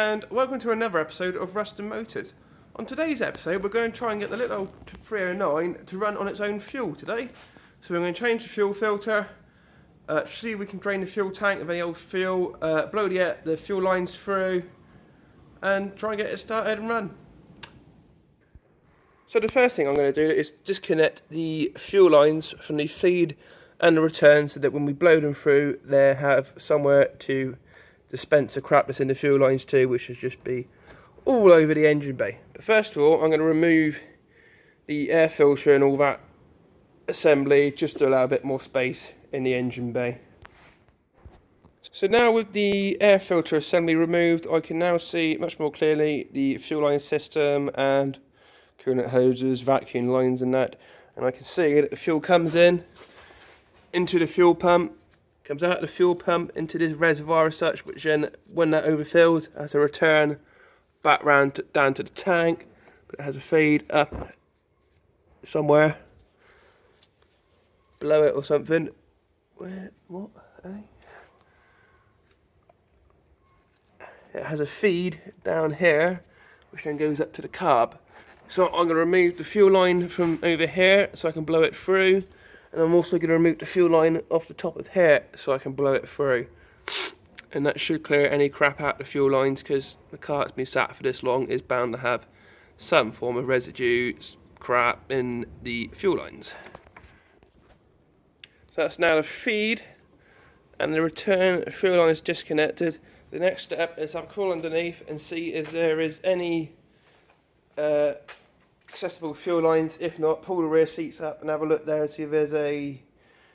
and welcome to another episode of Ruston Motors. On today's episode we're going to try and get the little 309 to run on its own fuel today. So we're going to change the fuel filter, see if we can drain the fuel tank of any old fuel, blow the fuel lines through and try and get it started and run. So the first thing I'm going to do is disconnect the fuel lines from the feed and the return so that when we blow them through they have somewhere to dispense the crap that's in the fuel lines too, which should just be all over the engine bay. But first of all I'm going to remove the air filter and all that assembly just to allow a bit more space in the engine bay. So now with the air filter assembly removed, I can now see much more clearly the fuel line system and coolant hoses, vacuum lines and that, and I can see that the fuel comes in into the fuel pump, comes out of the fuel pump into this reservoir as such, which then when that overfills has a return back round down to the tank, but it has a feed up somewhere below it or something. What? It has a feed down here which then goes up to the carb. So I'm going to remove the fuel line from over here so I can blow it through, and I'm also going to remove the fuel line off the top of here so I can blow it through, and that should clear any crap out of the fuel lines, because the car that's been sat for this long is bound to have some form of residue crap in the fuel lines. So that's now the feed and the return fuel line is disconnected. The next step is have a crawl underneath and see if there is any accessible fuel lines. If not, pull the rear seats up and have a look there and see if there's a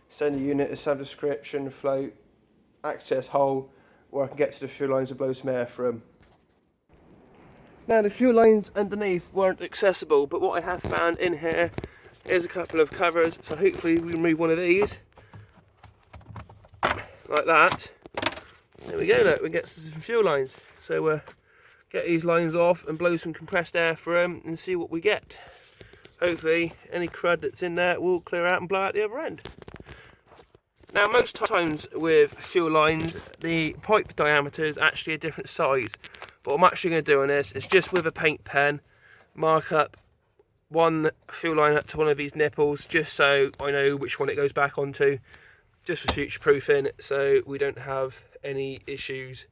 sender unit of some description, float, access hole where I can get to the fuel lines and blow some air from. Now the fuel lines underneath weren't accessible, but what I have found in here is a couple of covers, so hopefully we remove one of these like that. There we go, look, we get some fuel lines. So get these lines off and blow some compressed air through them and see what we get. Hopefully any crud that's in there will clear out and blow out the other end. Now most times with fuel lines the pipe diameter is actually a different size, but what I'm actually going to do on this is just with a paint pen mark up one fuel line up to one of these nipples, just so I know which one it goes back onto, just for future proofing, so we don't have any issues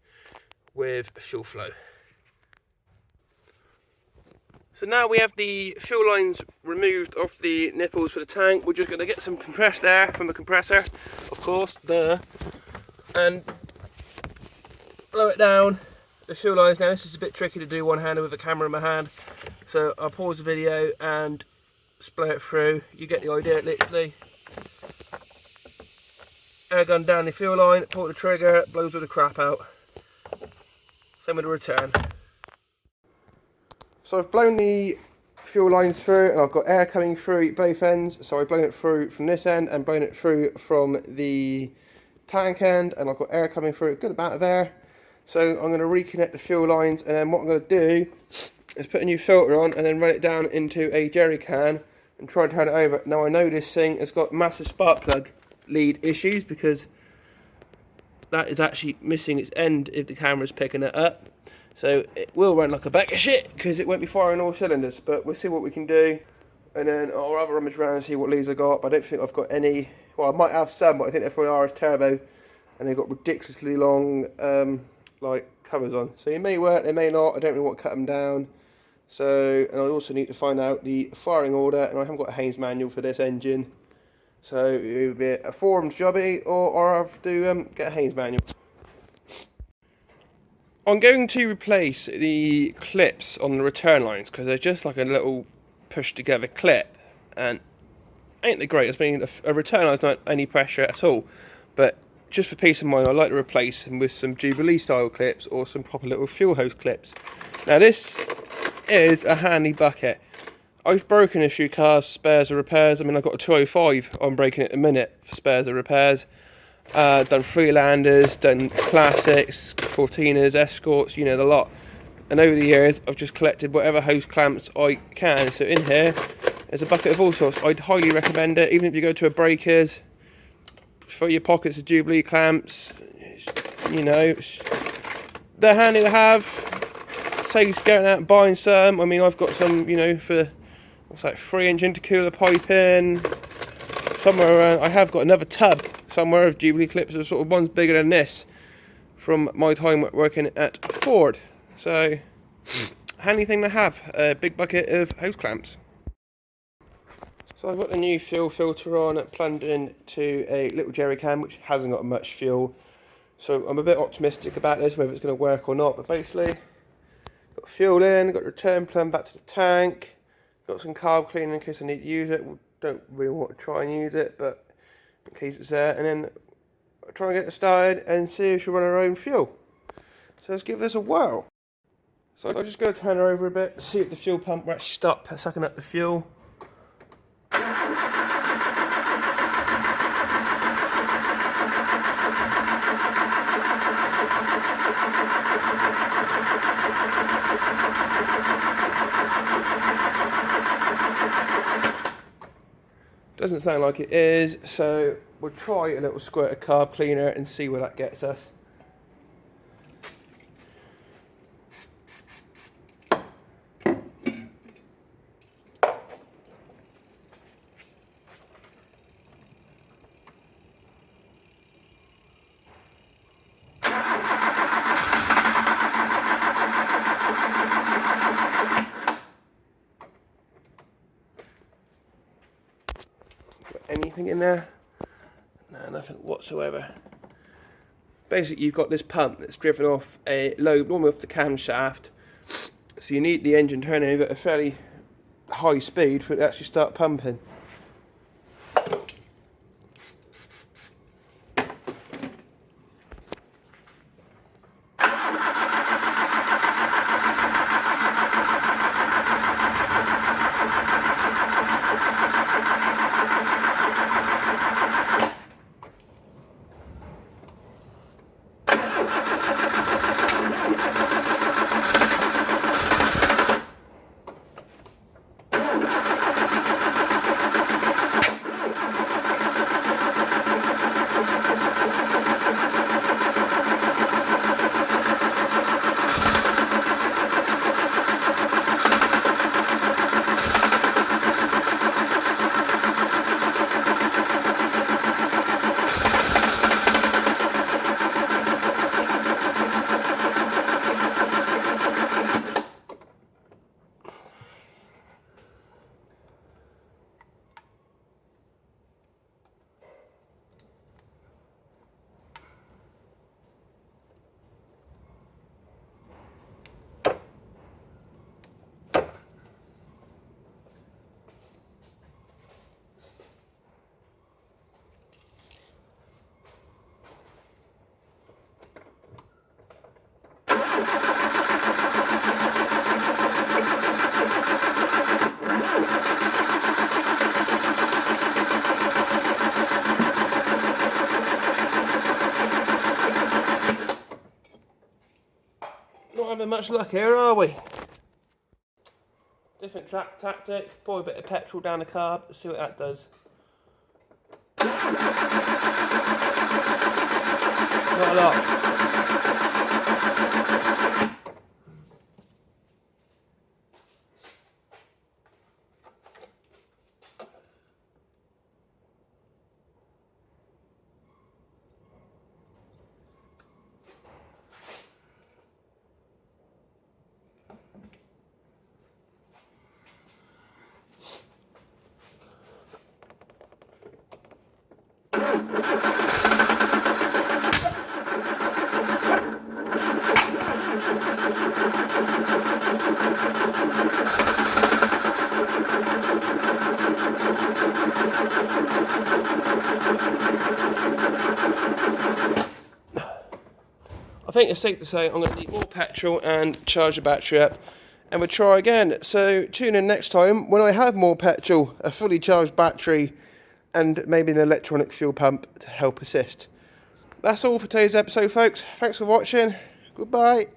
with fuel flow. So now we have the fuel lines removed off the nipples for the tank. We're just going to get some compressed air from the compressor, of course, and blow it down the fuel lines. Now this is a bit tricky to do one-handed with a camera in my hand, so I'll pause the video and blow it through. You get the idea, literally. Air gun down the fuel line, pull the trigger, blows all the crap out. Same with the return. So I've blown the fuel lines through and I've got air coming through both ends. So I've blown it through from this end and blown it through from the tank end, and I've got air coming through, a good amount of air. So I'm going to reconnect the fuel lines, and then what I'm going to do is put a new filter on and then run it down into a jerry can and try and turn it over. Now I know this thing has got massive spark plug lead issues because that is actually missing its end if the camera's picking it up, so it will run like a bag of shit because it won't be firing all cylinders. But we'll see what we can do, and then I'll have a rummage around and see what leads I got. But I don't think I've got any, well I might have some, but I think they're for an RS Turbo and they've got ridiculously long like covers on, so it may work, they may not. I don't really want to cut them down. So, and I also need to find out the firing order, and I haven't got a Haynes manual for this engine. So it would be a forums jobby, or I have to get a Haynes manual. I'm going to replace the clips on the return lines because they're just like a little push together clip, and ain't the greatest. I mean, a return line's not any pressure at all, but just for peace of mind I like to replace them with some Jubilee style clips or some proper little fuel hose clips. Now this is a handy bucket. I've broken a few cars, spares or repairs. I mean, I've got a 205 I'm breaking at the minute for spares or repairs. Done Freelanders, done Classics, Cortinas, Escorts, you know, the lot. And over the years, I've just collected whatever hose clamps I can. So in here, there's a bucket of all sorts. I'd highly recommend it, even if you go to a breakers, fill your pockets of Jubilee clamps. You know, they're handy to have. saves going out and buying some. I mean, I've got some, you know, for what's that, 3-inch intercooler piping. Somewhere around, I have got another tub somewhere of Jubilee clips, of sort of ones bigger than this from my time working at Ford. So handy thing to have, a big bucket of hose clamps. So I've got the new fuel filter on, plugged into a little jerry can which hasn't got much fuel. So I'm a bit optimistic about this, whether it's going to work or not. But basically, got fuel in, got the return plumb back to the tank, got some carb cleaner in case I need to use it. Don't really want to try and use it, but in case it's there. And then I'll try and get it started and see if she'll run her own fuel. So let's give this a whirl. So I'm just going to turn her over a bit, see if the fuel pump will actually start sucking up the fuel. Doesn't sound like it is, so we'll try a little squirt of carb cleaner and see where that gets us. Anything in there? No, nothing whatsoever. Basically, you've got this pump that's driven off a load, normally off the camshaft. So you need the engine turning at a fairly high speed for it to actually start pumping. Not having much luck here, are we? Different track tactic, pour a bit of petrol down the carb, see what that does. Not a lot. I think it's safe to say I'm going to need more petrol and charge the battery up, and we'll try again. So tune in next time when I have more petrol, a fully charged battery, and maybe an electronic fuel pump to help assist. That's all for today's episode, folks. Thanks for watching. Goodbye.